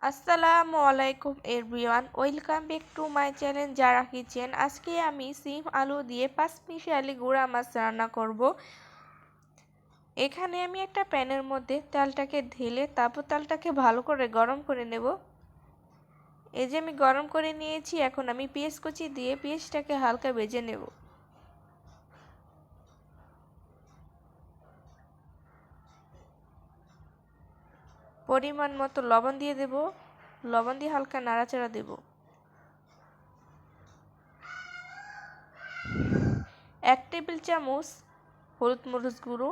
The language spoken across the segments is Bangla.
আসসালামু আলাইকুম everyone, welcome back to my channel যারা কিচেন। আজকে আমি সিম আলু দিয়ে পাঁচমিশালি গুঁড়া মাছ রান্না করব। এখানে আমি একটা প্যানের মধ্যে তেলটাকে ঢেলে তারপর তেলটাকে ভালো করে গরম করে নেব। এই যে আমি গরম করে নিয়েছি, এখন আমি পেঁয়াজ কুচি দিয়ে পেঁয়াজটাকে হালকা ভেজে নেব। পরিমাণ মতো লবণ দিয়ে দেব, লবণ দিয়ে হালকা নাড়াচাড়া দেব। 1 টেবিল চামচ হলুদ মরিচ গুঁড়ো,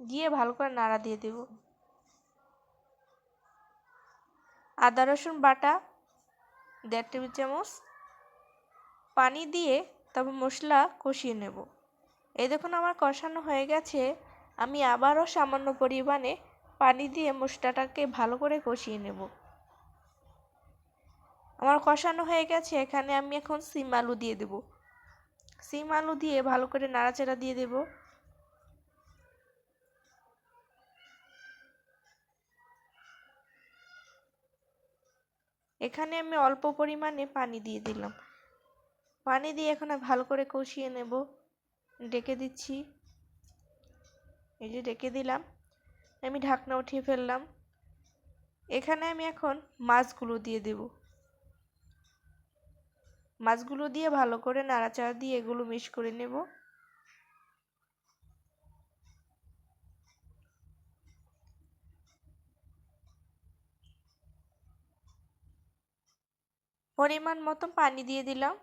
দিয়ে ভালো করে নাড়া দিয়ে দেব। আদা রসুন বাটা 1.5 টেবিল চামচ, পানি দিয়ে তারপর মশলা কষিয়ে নেব। এই দেখুন আমার কষানো হয়ে গেছে। আমি আবারও সামান্য পরিমাণে পানি দিয়ে মশলাটাকে ভালো করে কষিয়ে নেব। আমার কষানো হয়ে গেছে, এখানে আমি এখন সিম আলু দিয়ে দেব। সিম আলু দিয়ে ভালো করে নাড়াচাড়া দিয়ে দেব। এখানে আমি অল্প পরিমাণে পানি দিয়ে দিলাম। পানি দিয়ে এখন ভালো করে কষিয়ে নেব। ঢেকে দিচ্ছি। এই যে ঢেকে দিলাম, আমি ঢাকনা উঠিয়ে ফেললাম। এখানে আমি এখন মাছগুলো দিয়ে দেব। মাছগুলো দিয়ে ভালো করে নাড়াচাড়া দিয়ে এগুলো মিক্স করে নেব। পরিমাণ মতো পানি দিয়ে দিলাম।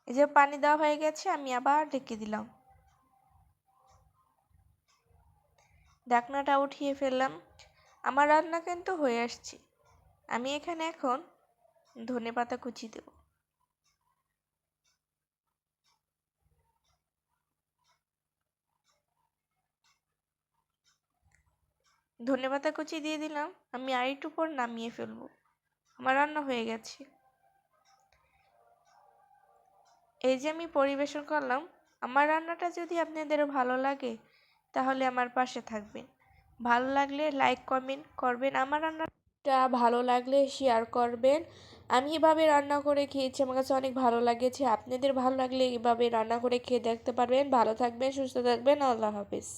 এই যে পানি দেওয়া হয়ে গেছে, আমি আবার ঢেকে দিলাম। ঢাকনাটা উঠিয়ে ফেললাম। আমার রান্না কিন্তু হয়ে আসছে। আমি এখানে এখন ধনেপাতা কুচি দেব। ধনেপাতা কুচি দিয়ে দিলাম। আমি আরেকটু পর নামিয়ে ফেলবো। আমার রান্না হয়ে গেছে। এই যে আমি পরিবেশন করলাম। আমার রান্নাটা যদি আপনাদের ভালো লাগে তাহলে আমার পাশে থাকবেন। ভালো লাগলে লাইক কমেন্ট করবেন। আমার রান্নাটা ভালো লাগলে শেয়ার করবেন। আমি এভাবে রান্না করে খেয়েছি, আমার কাছে অনেক ভালো লেগেছে। আপনাদের ভালো লাগলে এভাবে রান্না করে খেয়ে দেখতে পারবেন। ভালো থাকবেন, সুস্থ থাকবেন। আল্লাহ হাফেজ।